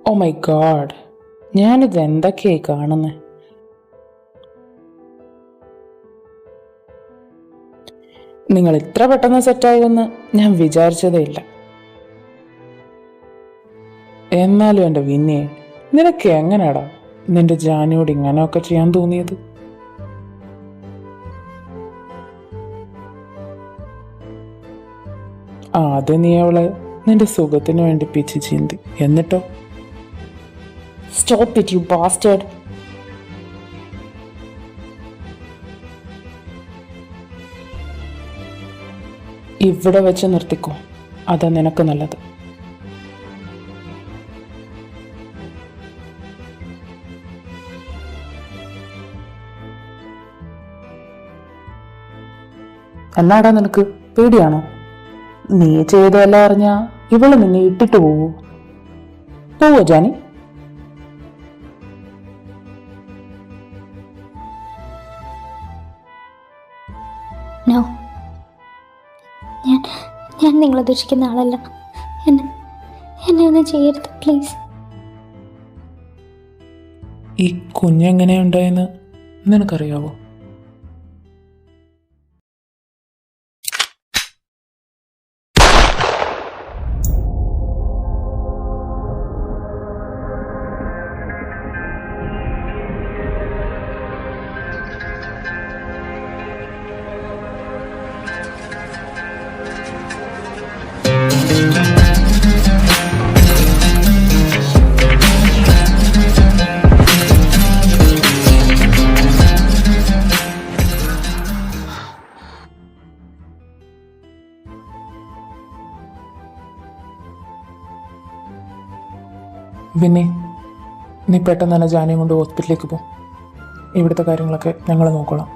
Oh my God, ഞാനിത് എന്തൊക്കെയായി കാണുന്നത്? നിങ്ങൾ ഇത്ര പെട്ടെന്ന് സെറ്റാകുമെന്ന് ഞാൻ വിചാരിച്ചതേ ഇല്ല. എന്നാലും എൻ്റെ വിന്നെ, നിനക്ക് എങ്ങനെയാടാ നിന്റെ ജാനിയോട് ഇങ്ങനെയൊക്കെ ചെയ്യാൻ തോന്നിയത്? ആദ്യം നീ അവളെ നിന്റെ സുഖത്തിന് വേണ്ടി പിച്ച് ചീന്തി, എന്നിട്ടോ? Stop it, you bastard. ഇവിടെ വെച്ച് നിർത്തിക്കോ, അതാ നിനക്ക് നല്ലത്. എന്നാടാ നിനക്ക് പേടിയാണോ? നീ ചെയ്തതെല്ലാം അറിഞ്ഞാ ഇവള് നിന്നെ ഇട്ടിട്ട് പോവോ ജാനി? നോ, ഞാൻ നിങ്ങളെ ദുഷിക്കുന്ന ആളല്ല. എന്നെ ഒന്നും ചെയ്യരുത് പ്ലീസ്. ഈ കുഞ്ഞെങ്ങനെയുണ്ടായെന്ന് നിനക്കറിയാവോ? പിന്നെ നീ പെട്ടെന്ന് തന്നെ ജാനിയും കൊണ്ട് ഹോസ്പിറ്റലിലേക്ക് പോ. ഇവിടുത്തെ കാര്യങ്ങളൊക്കെ ഞങ്ങൾ നോക്കണം.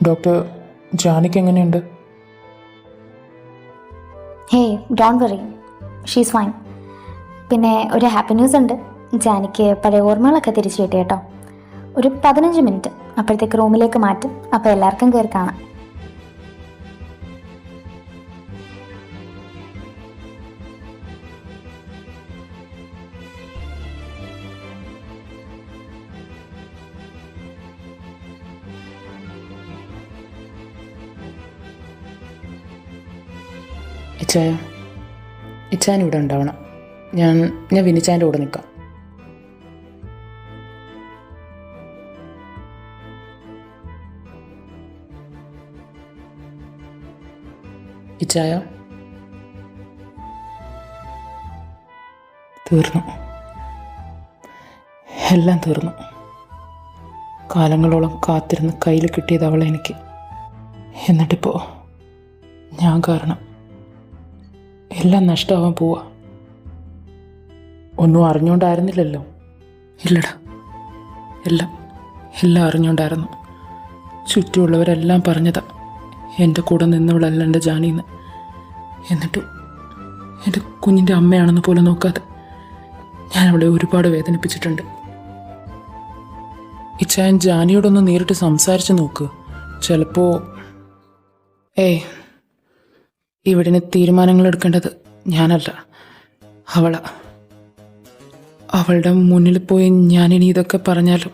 ഡോക്ടർ, ജാനിക്ക് എങ്ങനെയുണ്ട്? Hey, don't worry, she's fine. പിന്നെ ഒരു ഹാപ്പി ന്യൂസ് ഉണ്ട്. ജാനിക്ക് പഴയ ഓർമ്മകളൊക്കെ തിരിച്ചു കിട്ടി കേട്ടോ. ഒരു 15 മിനിറ്റ് അപ്പോഴത്തേക്ക് റൂമിലേക്ക് മാറ്റും. അപ്പോൾ എല്ലാവർക്കും കയറി കാണാം. ഇച്ചാൻ ഇവിടെ ഉണ്ടാവണം. ഞാൻ വിനിച്ചാൻ്റെ കൂടെ നിൽക്കാം. ഇച്ചായ, തീർന്നു, എല്ലാം തീർന്നു. കാലങ്ങളോളം കാത്തിരുന്ന് കയ്യിൽ കിട്ടിയത് അവളെ എനിക്ക്. എന്നിട്ടിപ്പോൾ ഞാൻ കാരണം എല്ലാം നഷ്ടമാവാൻ പോവാ. ഒന്നും അറിഞ്ഞുകൊണ്ടായിരുന്നില്ലല്ലോ. ഇല്ലടാ, എല്ലാം അറിഞ്ഞുകൊണ്ടായിരുന്നു. ചുറ്റുമുള്ളവരെല്ലാം പറഞ്ഞതാ എൻ്റെ കൂടെ നിന്നവളല്ല എൻ്റെ ജാനിന്ന്. എന്നിട്ടും എൻ്റെ കുഞ്ഞിൻ്റെ അമ്മയാണെന്ന് പോലും നോക്കാതെ ഞാൻ അവളെ ഒരുപാട് വേദനിപ്പിച്ചിട്ടുണ്ട്. ഇച്ചായൻ ജാനിയോടൊന്ന് നേരിട്ട് സംസാരിച്ച് നോക്ക്. ചിലപ്പോൾ ഇവിടിന് തീരുമാനങ്ങൾ എടുക്കേണ്ടത് ഞാനല്ല, അവളാ. അവളുടെ മുന്നിൽ പോയി ഞാനിനി ഇതൊക്കെ പറഞ്ഞാലും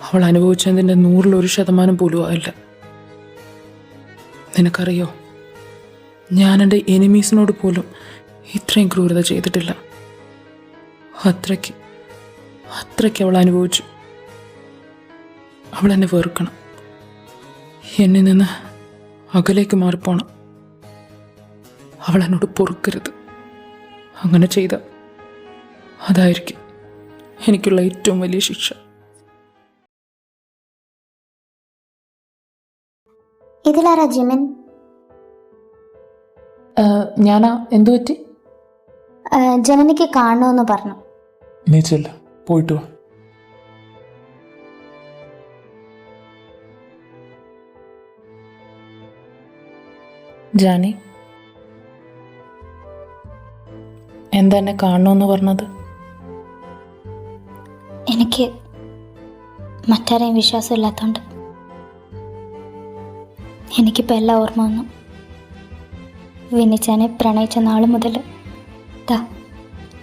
അവൾ അനുഭവിച്ചതിൻ്റെ 100% പോലും ആയില്ല. നിനക്കറിയോ, ഞാൻ എൻ്റെ എനിമീസിനോട് പോലും ഇത്രയും ക്രൂരത ചെയ്തിട്ടില്ല. അത്രയ്ക്ക് അവൾ അനുഭവിച്ചു. അവൾ എന്നെ വെറുക്കണം, എന്നിൽ നിന്ന് അകലേക്ക് മാറിപ്പോണം. അവൾ എന്നോട് പൊറുക്കരുത്. അങ്ങനെ ചെയ്ത അതായിരിക്കും എനിക്കുള്ള ഏറ്റവും വലിയ ശിക്ഷ. ഇതിലാരാ ജിമിൻ? ഞാനാ. എന്തു പറ്റി? ജനനിക്ക് കാണണമെന്ന് പറഞ്ഞു. നീ ചെല്ല, പോയിട്ട് വാ. ജാനി, എന്താ എന്നെ കാണണമെന്ന് പറഞ്ഞത്? എനിക്ക് മറ്റാരെയും വിശ്വാസമില്ലാത്തതുകൊണ്ട് എനിക്കിപ്പോൾ എല്ലാം ഓർമ്മ വന്നു. വിന്നിച്ചാനെ പ്രണയിച്ച നാൾ മുതൽ ദാ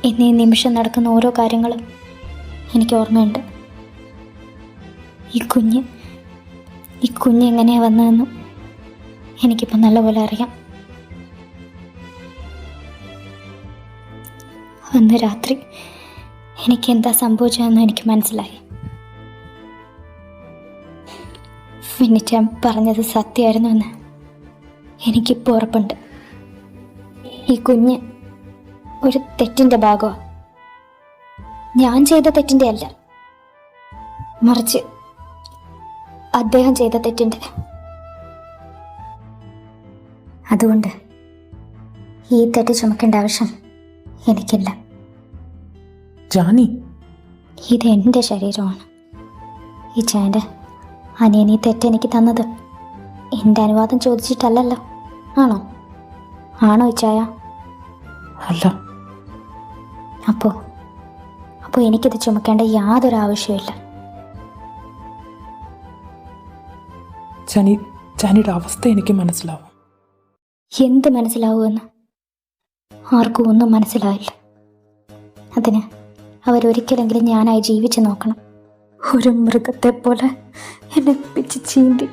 ഇന്ന് ഈ നിമിഷം നടക്കുന്ന ഓരോ കാര്യങ്ങളും എനിക്ക് ഓർമ്മയുണ്ട്. ഈ കുഞ്ഞ് എങ്ങനെയാണ് വന്നതെന്നും എനിക്കിപ്പോൾ നല്ലപോലെ അറിയാം. അന്ന് രാത്രി എനിക്ക് എന്താ സംഭവിച്ചതെന്ന് എനിക്ക് മനസ്സിലായി. വിന്നിച്ചാൻ പറഞ്ഞത് സത്യമായിരുന്നു എന്ന് എനിക്കിപ്പോൾ ഉറപ്പുണ്ട്. ഈ കുഞ്ഞ് ഒരു തെറ്റിൻ്റെ ഭാഗമാണ്. ഞാൻ ചെയ്ത തെറ്റിൻ്റെ അല്ല, മറിച്ച് അദ്ദേഹം ചെയ്ത തെറ്റിൻ്റെ. അതുകൊണ്ട് ഈ തെറ്റ് ചുമക്കേണ്ട ആവശ്യം എനിക്കില്ല. ജാനി, ഇത് എൻ്റെ ശരീരമാണ്. ഈ ചായൻ്റെ അനിയൻ ഈ തെറ്റെനിക്ക് തന്നത് എൻ്റെ അനുവാദം ചോദിച്ചിട്ടല്ലല്ലോ. ആണോ ഈ ചായ? അല്ല. അപ്പോൾ എനിക്കിത് ചുമക്കേണ്ട യാതൊരു ആവശ്യമില്ല. ജാനിയുടെ അവസ്ഥ എനിക്ക് മനസ്സിലാവും. എന്ത് മനസ്സിലാവുമെന്ന് ആർക്കും ഒന്നും മനസ്സിലാവില്ല. അതിന് അവരൊരിക്കലെങ്കിലും ഞാനായി ജീവിച്ചു നോക്കണം. ഒരു മൃഗത്തെ പോലെ എന്നെ പിച്ച് ചീന്തി,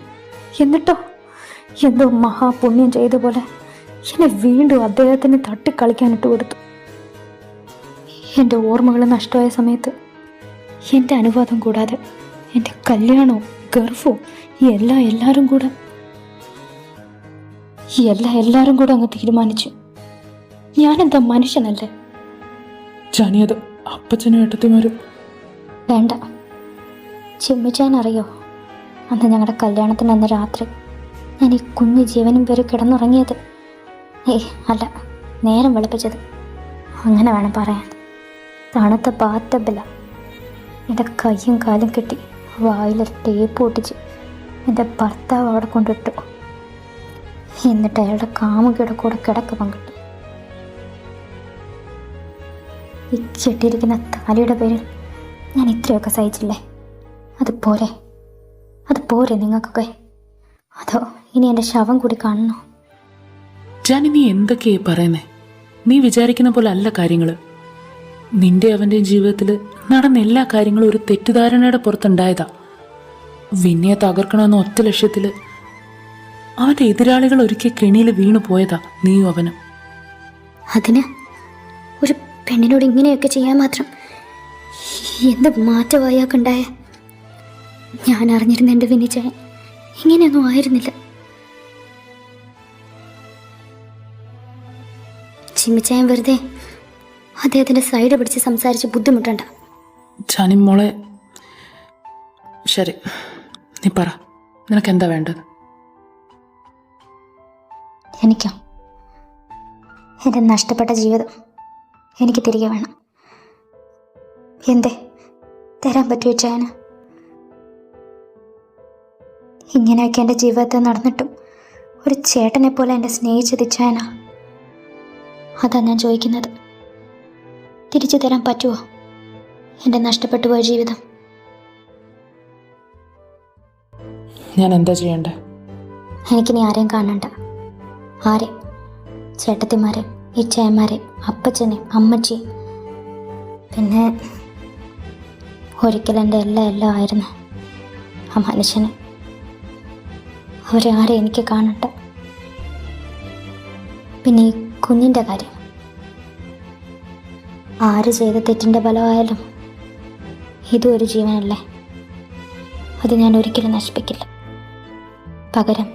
എന്നിട്ടോ എന്തോ മഹാപുണ്യം ചെയ്ത പോലെ എന്നെ വീണ്ടും അദ്ദേഹത്തിന് തട്ടിക്കളിക്കാനിട്ട് കൊടുത്തു. എൻ്റെ ഓർമ്മകൾ നഷ്ടമായ സമയത്ത് എൻ്റെ അനുവാദം കൂടാതെ എൻ്റെ കല്യാണവും ഗർഭവും എല്ലാവരും കൂടെ അങ്ങ് തീരുമാനിച്ചു. ഞാനെന്താ മനുഷ്യനല്ലേ? ജാനി, അത് അപ്പച്ചനും ഏട്ടത്തിമാരും. വേണ്ട, ചിമ്മിച്ചാൻ അറിയോ, അന്ന് ഞങ്ങളുടെ കല്യാണത്തിന് അന്ന് രാത്രി ഞാൻ ഈ കുഞ്ഞ് ജീവനും പേര് കിടന്നുറങ്ങിയത്? അല്ല, നേരം വെളുപ്പിച്ചത്, അങ്ങനെ വേണം പറയാൻ. തണുത്ത ബാത്തബില എൻ്റെ കയ്യും കാലും കെട്ടി വായിലൊരു ടേപ്പ് ഒട്ടിച്ച് എൻ്റെ ഭർത്താവ് അവിടെ കൊണ്ടിട്ടു. എന്നിട്ട് അയാളുടെ കാമുകിയുടെ കൂടെ കിടക്ക് പങ്കിട്ടു. ഈ കെട്ടിയിരിക്കുന്ന താലിയുടെ പേരിൽ ഞാൻ ഇത്രയൊക്കെ സഹിച്ചില്ലേ? അത് പോരെ നിങ്ങൾക്കൊക്കെ? അതോ ഇനി എൻ്റെ ശവം കൂടി കാണണോ? ജാനി, നീ എന്തൊക്കെയാ പറയുന്നേ? നീ വിചാരിക്കുന്ന പോലെ അല്ല കാര്യങ്ങൾ. നിന്റെ അവൻ്റെയും ജീവിതത്തിൽ നടന്ന എല്ലാ കാര്യങ്ങളും ഒരു തെറ്റിദ്ധാരണയുടെ പുറത്തുണ്ടായതാ. വിന്നിയെ തകർക്കണമെന്ന ഒറ്റ ലക്ഷ്യത്തിൽ അവൻ്റെ എതിരാളികൾ ഒരിക്കൽ കെണിയിൽ വീണു പോയതാ നീയും അവനും. അതിന് ഒരു പെണ്ണിനോട് ഇങ്ങനെയൊക്കെ ചെയ്യാൻ മാത്രം എന്ത് മാറ്റമായി അയാൾക്കുണ്ടായ? ഞാൻ അറിഞ്ഞിരുന്ന എൻ്റെ വിനിച്ചായൻ ഇങ്ങനെയൊന്നും ആയിരുന്നില്ല. ചിമ്മിച്ചായൻ വെറുതെ അദ്ദേഹത്തിൻ്റെ സൈഡ് പിടിച്ച് സംസാരിച്ച് ബുദ്ധിമുട്ടണ്ട. ജാനി മോളെ, ശരി, നീ പറ, നിനക്ക് എന്താ വേണ്ടത്? എനിക്കോ? എൻ്റെ നഷ്ടപ്പെട്ട ജീവിതം എനിക്ക് തിരികെ വേണം. എന്തേ തരാൻ പറ്റുമോ ചായന്? ഇങ്ങനെയൊക്കെ എൻ്റെ ജീവിതത്തിൽ നടന്നിട്ടും ഒരു ചേട്ടനെ പോലെ എന്നെ സ്നേഹിച്ചത് ചായന. അതാ ഞാൻ ചോദിക്കുന്നത്. തിരിച്ചു തരാൻ പറ്റുമോ എൻ്റെ നഷ്ടപ്പെട്ടു പോയ ജീവിതം? ഞാൻ എന്താ ചെയ്യണ്ടേ? എനിക്കിനി ആരെയും കാണണ്ട. ആരെ? ചേട്ടത്തിമാരെ, ഇച്ചയന്മാരെ, അപ്പച്ചനെ, അമ്മച്ചി, പിന്നെ ഒരിക്കൽ എൻ്റെ എല്ലാം ആയിരുന്നു ആ മനുഷ്യനെ. അവരെ ആരെ എനിക്ക് കാണണ്ട. പിന്നെ ഈ കുഞ്ഞിൻ്റെ കാര്യം, ആര് ചെയ്ത തെറ്റിൻ്റെ ഫലമായാലും ഇതും ഒരു ജീവനല്ലേ? അത് ഞാൻ ഒരിക്കലും നശിപ്പിക്കില്ല. പകരം